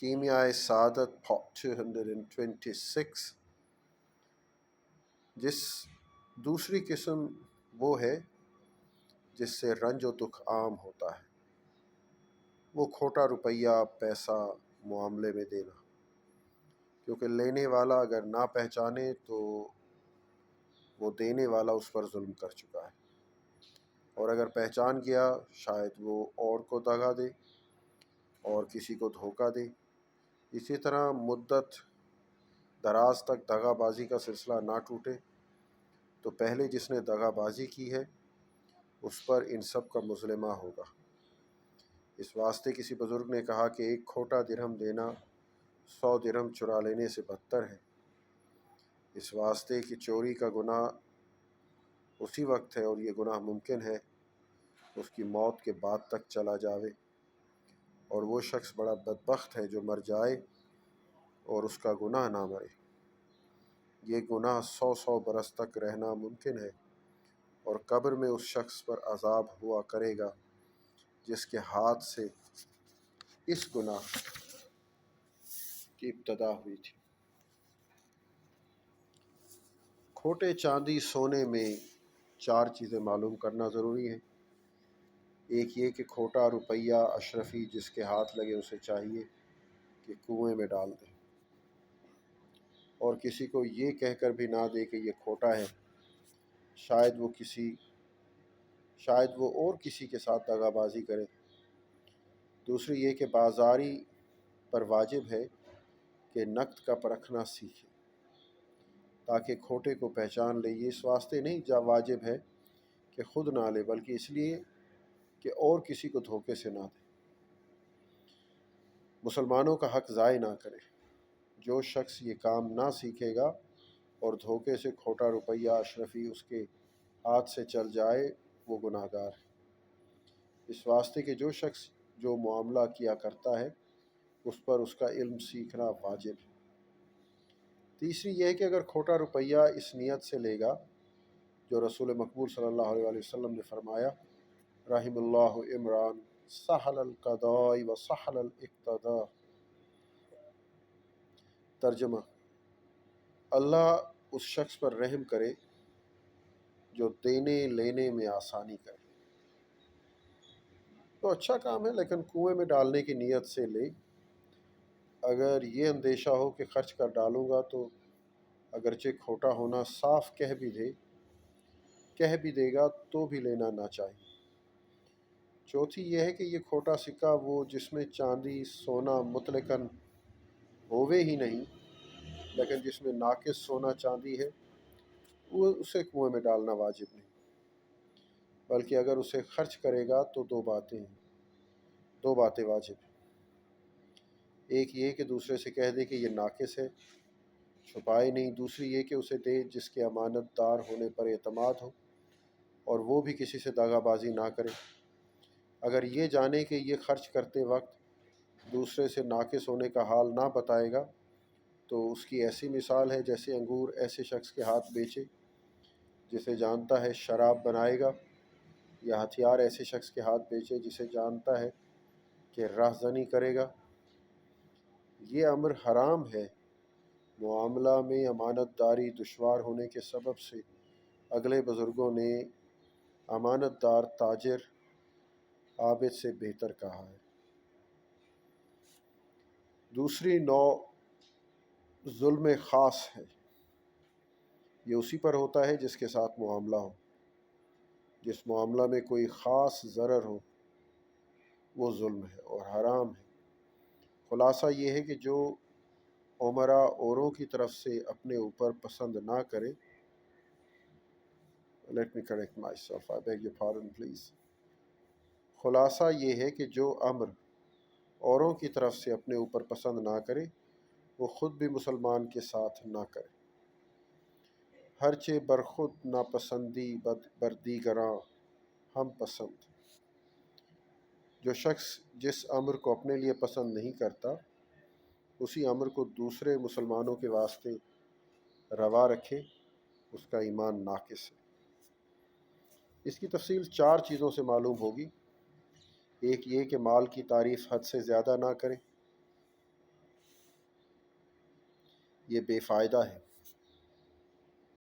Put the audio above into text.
کیمیائے سعادت پارٹ 226۔ دوسری قسم وہ ہے جس سے رنج و دکھ عام ہوتا ہے، وہ کھوٹا روپیہ پیسہ معاملے میں دینا، کیونکہ لینے والا اگر نہ پہچانے تو وہ دینے والا اس پر ظلم کر چکا ہے، اور اگر پہچان گیا شاید وہ اور کو دغا دے اور کسی کو دھوکہ دے۔ اسی طرح مدت دراز تک دغا بازی کا سلسلہ نہ ٹوٹے تو پہلے جس نے دغا بازی کی ہے اس پر ان سب کا مظلمہ ہوگا۔ اس واسطے کسی بزرگ نے کہا کہ ایک کھوٹا درہم دینا 100 درہم چرا لینے سے بدتر ہے، اس واسطے کہ چوری کا گناہ اسی وقت ہے اور یہ گناہ ممکن ہے اس کی موت کے بعد تک چلا جاوے، اور وہ شخص بڑا بدبخت ہے جو مر جائے اور اس کا گناہ نہ مرے۔ یہ گناہ 100 برس تک رہنا ممکن ہے، اور قبر میں اس شخص پر عذاب ہوا کرے گا جس کے ہاتھ سے اس گناہ کی ابتدا ہوئی تھی۔ کھوٹے چاندی سونے میں 4 چیزیں معلوم کرنا ضروری ہے۔ ایک یہ کہ کھوٹا روپیہ اشرفی جس کے ہاتھ لگے اسے چاہیے کہ کنویں میں ڈال دے، اور کسی کو یہ کہہ کر بھی نہ دے کہ یہ کھوٹا ہے، شاید وہ اور کسی کے ساتھ دغا بازی کرے۔ دوسری یہ کہ بازاری پر واجب ہے کہ نقد کا پرکھنا سیکھے تاکہ کھوٹے کو پہچان لے۔ یہ اس واسطے نہیں واجب ہے کہ خود نہ لے، بلکہ اس لیے کہ اور کسی کو دھوکے سے نہ دے۔ مسلمانوں کا حق ضائع نہ کرے۔ جو شخص یہ کام نہ سیکھے گا اور دھوکے سے کھوٹا روپیہ اشرفی اس کے ہاتھ سے چل جائے وہ گناہ گار ہے، اس واسطے کہ جو شخص جو معاملہ کیا کرتا ہے اس پر اس کا علم سیکھنا واجب ہے۔ تیسری یہ ہے کہ اگر کھوٹا روپیہ اس نیت سے لے گا جو رسول مقبول صلی اللہ علیہ وسلم نے فرمایا، رحم اللہ عمران سہل القضاء و سہل الاقتداء۔ ترجمہ: اللہ اس شخص پر رحم کرے جو دینے لینے میں آسانی کرے۔ تو اچھا کام ہے، لیکن کنویں میں ڈالنے کی نیت سے لے۔ اگر یہ اندیشہ ہو کہ خرچ کر ڈالوں گا تو اگرچہ کھوٹا ہونا صاف کہہ بھی دے گا تو بھی لینا نہ چاہیے۔ چوتھی یہ ہے کہ یہ کھوٹا سکہ وہ جس میں چاندی سونا مطلقاً ہووے ہی نہیں، لیکن جس میں ناقص سونا چاندی ہے وہ اسے کنویں میں ڈالنا واجب نہیں، بلکہ اگر اسے خرچ کرے گا تو دو باتیں واجب ہیں۔ ایک یہ کہ دوسرے سے کہہ دے کہ یہ ناقص ہے، چھپائے نہیں۔ دوسری یہ کہ اسے دے جس کے امانت دار ہونے پر اعتماد ہو اور وہ بھی کسی سے دغا بازی نہ کرے۔ اگر یہ جانے کہ یہ خرچ کرتے وقت دوسرے سے ناقص ہونے کا حال نہ بتائے گا تو اس کی ایسی مثال ہے جیسے انگور ایسے شخص کے ہاتھ بیچے جسے جانتا ہے شراب بنائے گا، یا ہتھیار ایسے شخص کے ہاتھ بیچے جسے جانتا ہے کہ رہزنی کرے گا۔ یہ امر حرام ہے۔ معاملہ میں امانت داری دشوار ہونے کے سبب سے اگلے بزرگوں نے امانت دار تاجر عابد سے بہتر کہا ہے۔ دوسری نوع ظلم خاص ہے، یہ اسی پر ہوتا ہے جس کے ساتھ معاملہ ہو۔ جس معاملہ میں کوئی خاص ضرر ہو وہ ظلم ہے اور حرام ہے۔ خلاصہ یہ ہے کہ جو عمرہ اوروں کی طرف سے اپنے اوپر پسند نہ کرے خلاصہ یہ ہے کہ جو امر اوروں کی طرف سے اپنے اوپر پسند نہ کرے وہ خود بھی مسلمان کے ساتھ نہ کرے۔ ہرچہ برخود ناپسندی بردیگراں ہم پسند۔ جو شخص جس امر کو اپنے لیے پسند نہیں کرتا اسی امر کو دوسرے مسلمانوں کے واسطے روا رکھے اس کا ایمان ناقص ہے۔ اس کی تفصیل 4 چیزوں سے معلوم ہوگی۔ ایک یہ کہ مال کی تعریف حد سے زیادہ نہ کرے۔ یہ بے فائدہ ہے۔